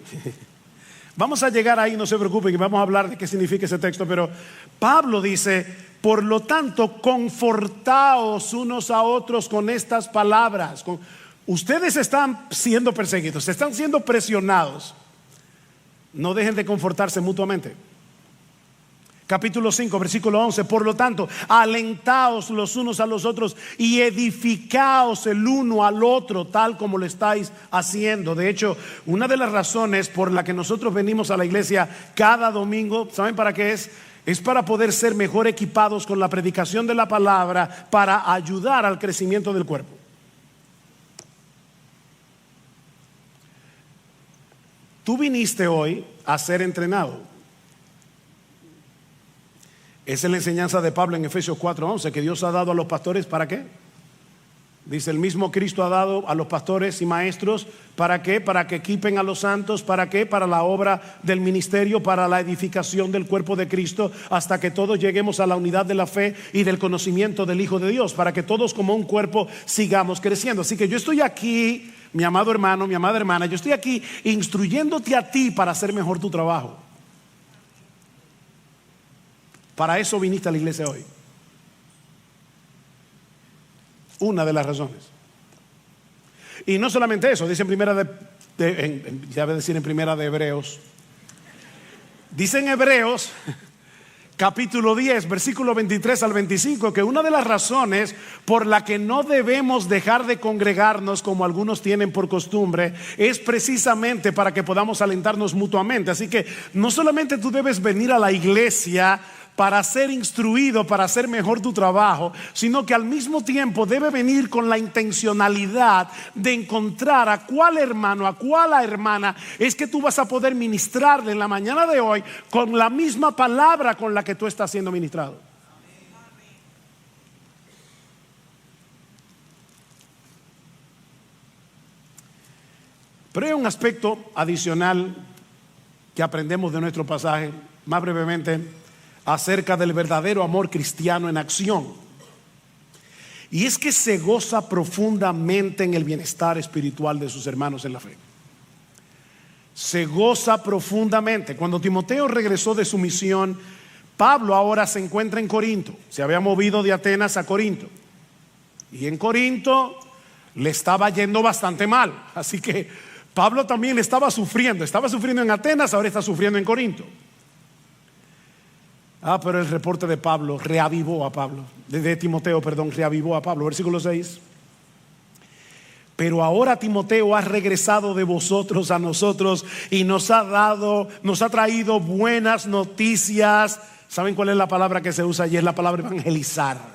Vamos a llegar ahí, no se preocupen, y vamos a hablar de qué significa ese texto. Pero Pablo dice: por lo tanto, confortaos unos a otros con estas palabras. Ustedes están siendo perseguidos, están siendo presionados. No dejen de confortarse mutuamente. Capítulo 5, versículo 11. Por lo tanto, alentaos los unos a los otros y edificaos el uno al otro, tal como lo estáis haciendo. De hecho, una de las razones por la que nosotros venimos a la iglesia cada domingo, ¿saben para qué es? Es para poder ser mejor equipados con la predicación de la palabra, para ayudar al crecimiento del cuerpo. Tú viniste hoy a ser entrenado. Esa es la enseñanza de Pablo en Efesios 4:11, que Dios ha dado a los pastores, ¿para qué? Dice, el mismo Cristo ha dado a los pastores y maestros, ¿para qué? Para que equipen a los santos, ¿para qué? Para la obra del ministerio, para la edificación del cuerpo de Cristo, hasta que todos lleguemos a la unidad de la fe y del conocimiento del Hijo de Dios, para que todos como un cuerpo sigamos creciendo. Así que yo estoy aquí, mi amado hermano, mi amada hermana, yo estoy aquí instruyéndote a ti para hacer mejor tu trabajo. Para eso viniste a la iglesia hoy. Una de las razones. Y no solamente eso, dice en primera en primera de Hebreos. Dice en Hebreos capítulo 10, versículo 23 al 25, que una de las razones por la que no debemos dejar de congregarnos como algunos tienen por costumbre es precisamente para que podamos alentarnos mutuamente. Así que no solamente tú debes venir a la iglesia para ser instruido, para hacer mejor tu trabajo, sino que al mismo tiempo debe venir con la intencionalidad de encontrar a cuál hermano, a cuál hermana es que tú vas a poder ministrarle en la mañana de hoy con la misma palabra con la que tú estás siendo ministrado. Pero hay un aspecto adicional que aprendemos de nuestro pasaje, más brevemente, acerca del verdadero amor cristiano en acción. Y es que se goza profundamente en el bienestar espiritual de sus hermanos en la fe. Se goza profundamente. Cuando Timoteo regresó de su misión, Pablo ahora se encuentra en Corinto. Se había movido de Atenas a Corinto. Y en Corinto le estaba yendo bastante mal. Así que Pablo también estaba sufriendo. Estaba sufriendo en Atenas, ahora está sufriendo en Corinto. Pero el reporte de Pablo reavivó a Pablo, de Timoteo, perdón, reavivó a Pablo. Versículo 6. Pero ahora Timoteo ha regresado de vosotros a nosotros y nos ha traído buenas noticias. ¿Saben cuál es la palabra que se usa allí? Es la palabra evangelizar.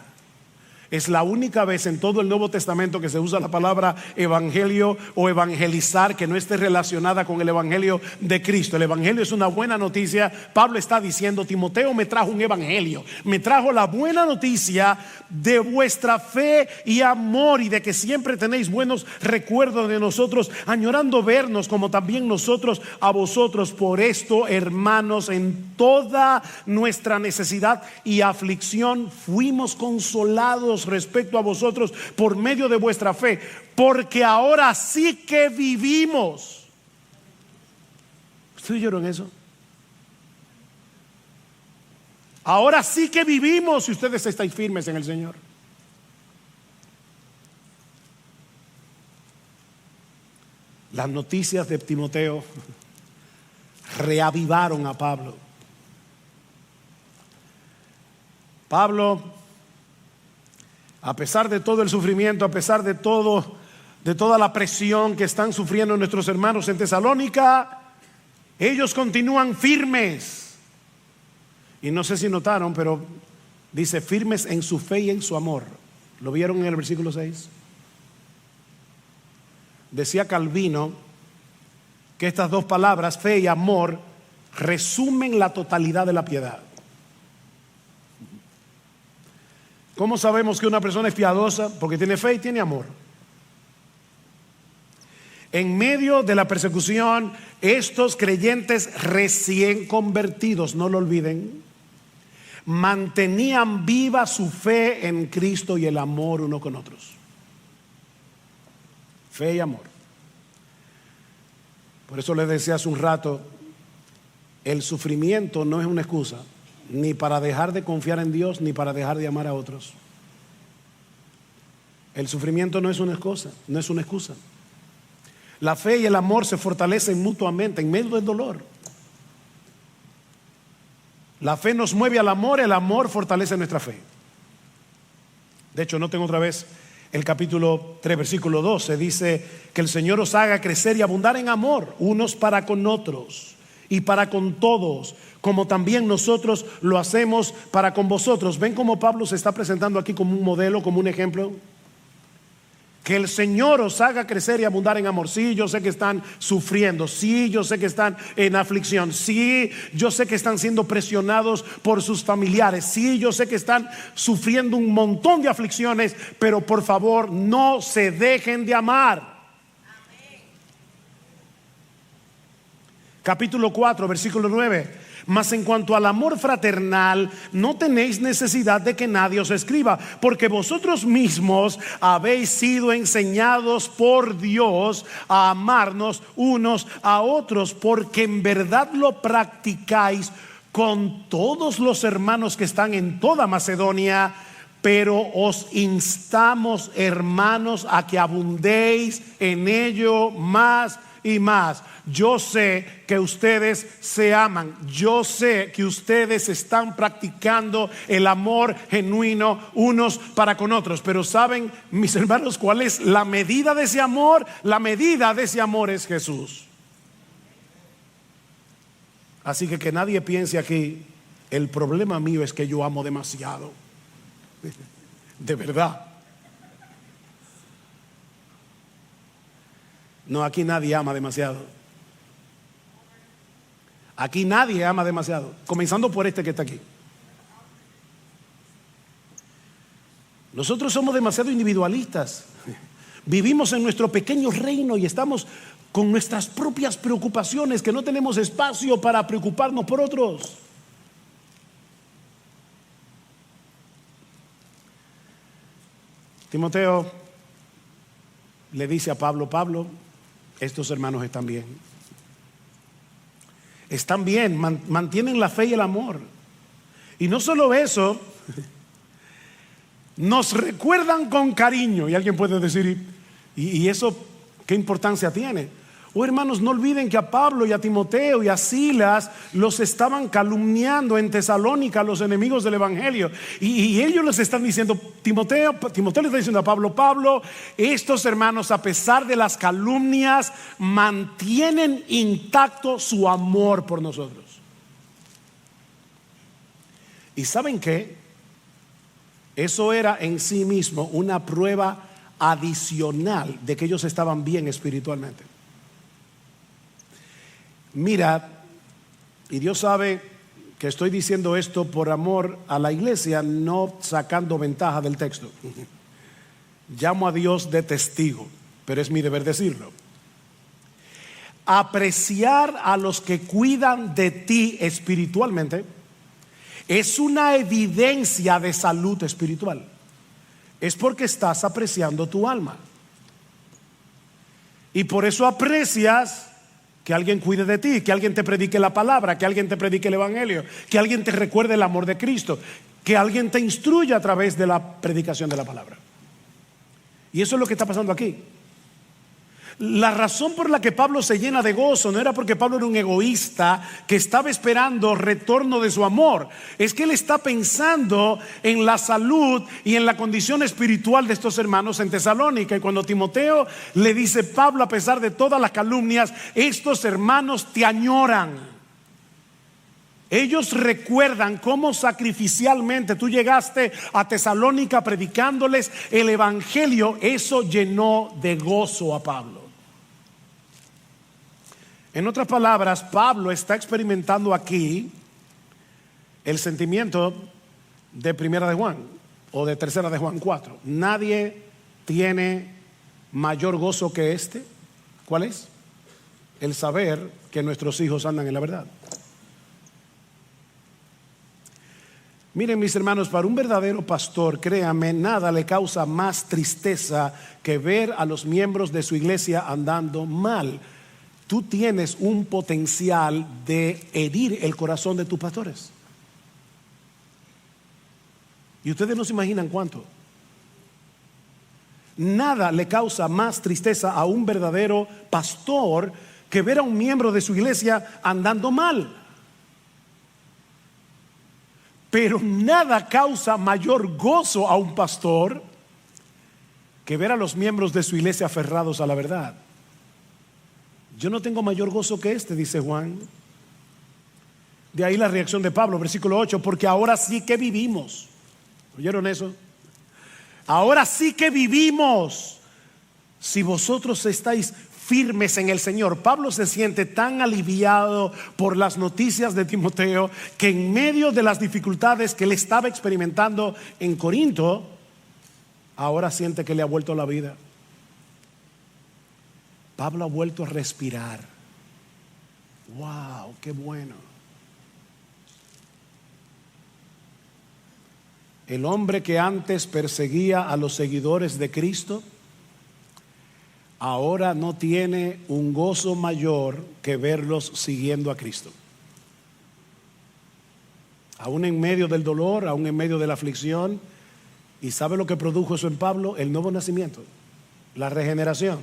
Es la única vez en todo el Nuevo Testamento que se usa la palabra evangelio o evangelizar que no esté relacionada con el evangelio de Cristo. El evangelio es una buena noticia. Pablo está diciendo, Timoteo me trajo un evangelio, me trajo la buena noticia de vuestra fe y amor y de que siempre tenéis buenos recuerdos de nosotros, añorando vernos como también nosotros a vosotros. Por esto, hermanos, en toda nuestra necesidad y aflicción fuimos consolados respecto a vosotros por medio de vuestra fe, porque ahora sí que vivimos. ¿Ustedes oyeron eso? Ahora sí que vivimos si ustedes estáis firmes en el Señor. Las noticias de Timoteo reavivaron a Pablo. Pablo, a pesar de todo el sufrimiento, a pesar de toda la presión que están sufriendo nuestros hermanos en Tesalónica, ellos continúan firmes. Y no sé si notaron, pero dice firmes en su fe y en su amor. ¿Lo vieron en el versículo 6? Decía Calvino que estas dos palabras, fe y amor, resumen la totalidad de la piedad. ¿Cómo sabemos que una persona es piadosa? Porque tiene fe y tiene amor. En medio de la persecución, estos creyentes recién convertidos, no lo olviden, mantenían viva su fe en Cristo y el amor uno con otros. Fe y amor. Por eso les decía hace un rato, el sufrimiento no es una excusa, ni para dejar de confiar en Dios, ni para dejar de amar a otros. El sufrimiento no es una excusa, no es una excusa. La fe y el amor se fortalecen mutuamente en medio del dolor. La fe nos mueve al amor, el amor fortalece nuestra fe. De hecho, noten otra vez el capítulo 3, versículo 12, dice que el Señor os haga crecer y abundar en amor, unos para con otros y para con todos, como también nosotros lo hacemos para con vosotros. ¿Ven cómo Pablo se está presentando aquí como un modelo, como un ejemplo? Que el Señor os haga crecer y abundar en amor. Sí, yo sé que están sufriendo. Sí, yo sé que están en aflicción. Sí, yo sé que están siendo presionados por sus familiares. Sí, yo sé que están sufriendo un montón de aflicciones. Pero por favor, no se dejen de amar. Capítulo 4, versículo 9. Mas en cuanto al amor fraternal, no tenéis necesidad de que nadie os escriba, porque vosotros mismos habéis sido enseñados por Dios a amarnos unos a otros, porque en verdad lo practicáis con todos los hermanos que están en toda Macedonia. Pero os instamos, hermanos, a que abundéis en ello más y más. Yo sé que ustedes se aman. Yo sé que ustedes están practicando el amor genuino unos para con otros. Pero ¿saben, mis hermanos, cuál es la medida de ese amor? La medida de ese amor es Jesús. Así que nadie piense aquí, el problema mío es que yo amo demasiado. De verdad. No, aquí nadie ama demasiado. Aquí nadie ama demasiado, comenzando por este que está aquí. Nosotros somos demasiado individualistas. Vivimos en nuestro pequeño reino y estamos con nuestras propias preocupaciones, que no tenemos espacio para preocuparnos por otros. Timoteo le dice a Pablo: Pablo, estos hermanos están bien. Están bien, mantienen la fe y el amor. Y no solo eso, nos recuerdan con cariño. Y alguien puede decir, ¿y eso qué importancia tiene? Oh, hermanos, no olviden que a Pablo y a Timoteo y a Silas los estaban calumniando en Tesalónica, los enemigos del evangelio. Y ellos les están diciendo, Timoteo le está diciendo a Pablo: Pablo, estos hermanos, a pesar de las calumnias, mantienen intacto su amor por nosotros. ¿Y saben qué? Eso era en sí mismo una prueba adicional de que ellos estaban bien espiritualmente. Mira, y Dios sabe que estoy diciendo esto por amor a la iglesia, no sacando ventaja del texto. Llamo a Dios de testigo, pero es mi deber decirlo. Apreciar a los que cuidan de ti espiritualmente es una evidencia de salud espiritual. Es porque estás apreciando tu alma. Y por eso aprecias que alguien cuide de ti, que alguien te predique la palabra, que alguien te predique el evangelio, que alguien te recuerde el amor de Cristo, que alguien te instruya a través de la predicación de la palabra. Y eso es lo que está pasando aquí. La razón por la que Pablo se llena de gozo no era porque Pablo era un egoísta que estaba esperando retorno de su amor. Es que él está pensando en la salud y en la condición espiritual de estos hermanos en Tesalónica. Y cuando Timoteo le dice: Pablo, a pesar de todas las calumnias, estos hermanos te añoran. Ellos recuerdan cómo sacrificialmente tú llegaste a Tesalónica predicándoles el evangelio. Eso llenó de gozo a Pablo. En otras palabras, Pablo está experimentando aquí el sentimiento de Primera de Juan o de Tercera de Juan 4. Nadie tiene mayor gozo que este. ¿Cuál es? El saber que nuestros hijos andan en la verdad. Miren, mis hermanos, para un verdadero pastor, créanme, nada le causa más tristeza que ver a los miembros de su iglesia andando mal. Tú tienes un potencial de herir el corazón de tus pastores. Y ustedes no se imaginan cuánto. Nada le causa más tristeza a un verdadero pastor que ver a un miembro de su iglesia andando mal. Pero nada causa mayor gozo a un pastor que ver a los miembros de su iglesia aferrados a la verdad. Yo no tengo mayor gozo que este, dice Juan. De ahí la reacción de Pablo, versículo 8, porque ahora sí que vivimos. ¿Oyeron eso? Ahora sí que vivimos, si vosotros estáis firmes en el Señor. Pablo se siente tan aliviado por las noticias de Timoteo que en medio de las dificultades que él estaba experimentando en Corinto, ahora siente que le ha vuelto la vida. Pablo ha vuelto a respirar. ¡Wow! ¡Qué bueno! El hombre que antes perseguía a los seguidores de Cristo, ahora no tiene un gozo mayor que verlos siguiendo a Cristo. Aún en medio del dolor, aún en medio de la aflicción. ¿Y sabe lo que produjo eso en Pablo? El nuevo nacimiento, la regeneración.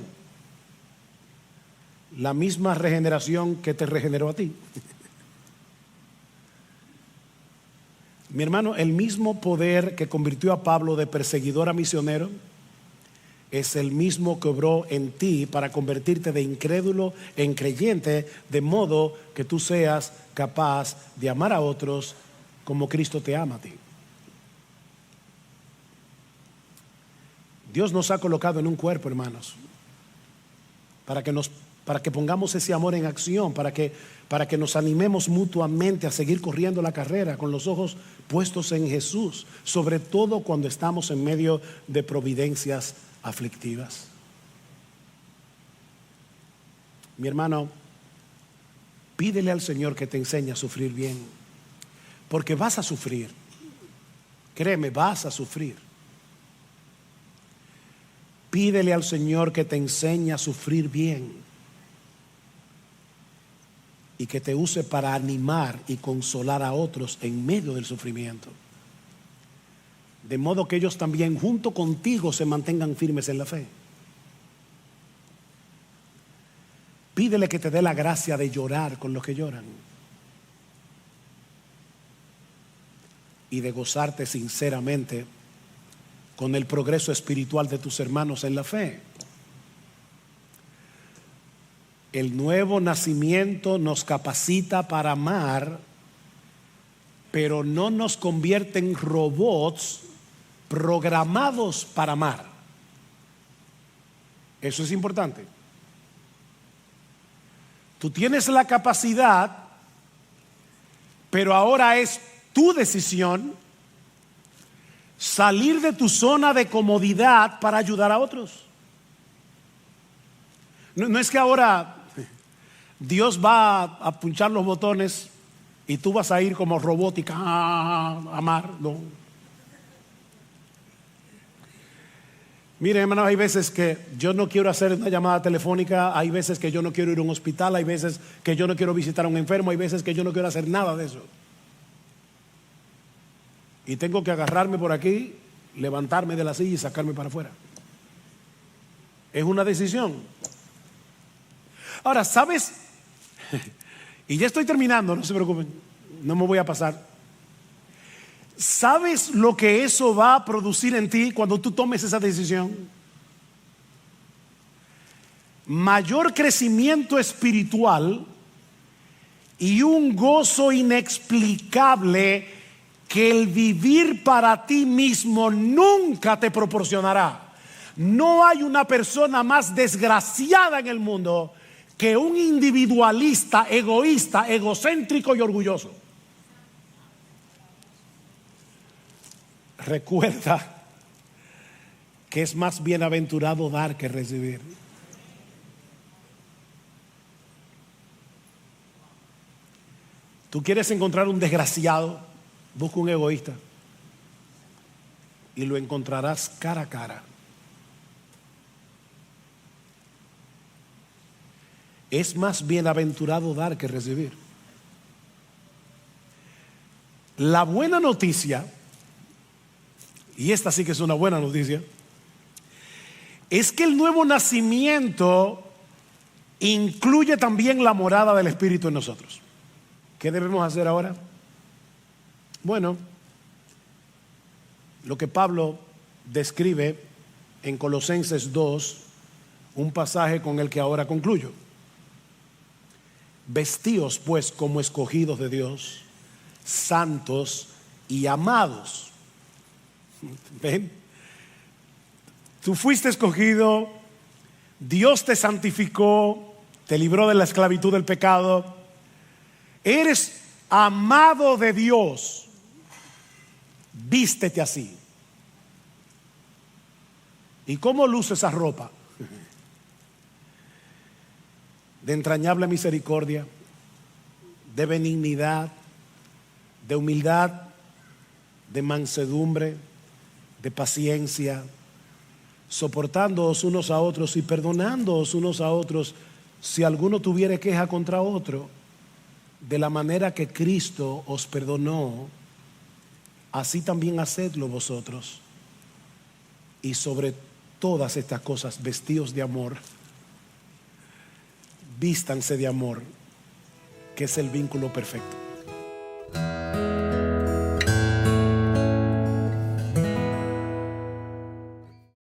La misma regeneración que te regeneró a ti. Mi hermano, el mismo poder que convirtió a Pablo de perseguidor a misionero es el mismo que obró en ti para convertirte de incrédulo en creyente, de modo que tú seas capaz de amar a otros como Cristo te ama a ti. Dios nos ha colocado en un cuerpo, hermanos, para que pongamos ese amor en acción, para que nos animemos mutuamente a seguir corriendo la carrera con los ojos puestos en Jesús, sobre todo cuando estamos en medio de providencias aflictivas. Mi hermano, pídele al Señor que te enseñe a sufrir bien, porque vas a sufrir. Créeme, vas a sufrir. Pídele al Señor que te enseñe a sufrir bien y que te use para animar y consolar a otros en medio del sufrimiento, de modo que ellos también junto contigo se mantengan firmes en la fe. Pídele que te dé la gracia de llorar con los que lloran y de gozarte sinceramente con el progreso espiritual de tus hermanos en la fe. El nuevo nacimiento nos capacita para amar, pero no nos convierte en robots programados para amar. Eso es importante. Tú tienes la capacidad, pero ahora es tu decisión salir de tu zona de comodidad para ayudar a otros. No es que ahora Dios va a punchar los botones y tú vas a ir como robótica a amar. No. Miren, hermanos, hay veces que yo no quiero hacer una llamada telefónica, hay veces que yo no quiero ir a un hospital, hay veces que yo no quiero visitar a un enfermo, hay veces que yo no quiero hacer nada de eso. Y tengo que agarrarme por aquí, levantarme de la silla y sacarme para afuera. Es una decisión. Ahora, ¿sabes? Y ya estoy terminando, no se preocupen, no me voy a pasar. ¿Sabes lo que eso va a producir en ti cuando tú tomes esa decisión? Mayor crecimiento espiritual y un gozo inexplicable que el vivir para ti mismo nunca te proporcionará. No hay una persona más desgraciada en el mundo que un individualista, egoísta, egocéntrico y orgulloso. Recuerda que es más bienaventurado dar que recibir. ¿Tú quieres encontrar un desgraciado? Busca un egoísta y lo encontrarás cara a cara. Es más bienaventurado dar que recibir. La buena noticia, y esta sí que es una buena noticia, es que el nuevo nacimiento incluye también la morada del Espíritu en nosotros. ¿Qué debemos hacer ahora? Bueno, lo que Pablo describe en Colosenses 2, un pasaje con el que ahora concluyo. Vestíos pues como escogidos de Dios, santos y amados. ¿Ven? Tú fuiste escogido, Dios te santificó, te libró de la esclavitud del pecado. Eres amado de Dios. Vístete así. ¿Y cómo luce esa ropa? De entrañable misericordia, de benignidad, de humildad, de mansedumbre, de paciencia, soportándoos unos a otros y perdonándoos unos a otros si alguno tuviere queja contra otro. De la manera que Cristo os perdonó, así también hacedlo vosotros. Y sobre todas estas cosas, vestíos de amor. Vístanse de amor, que es el vínculo perfecto.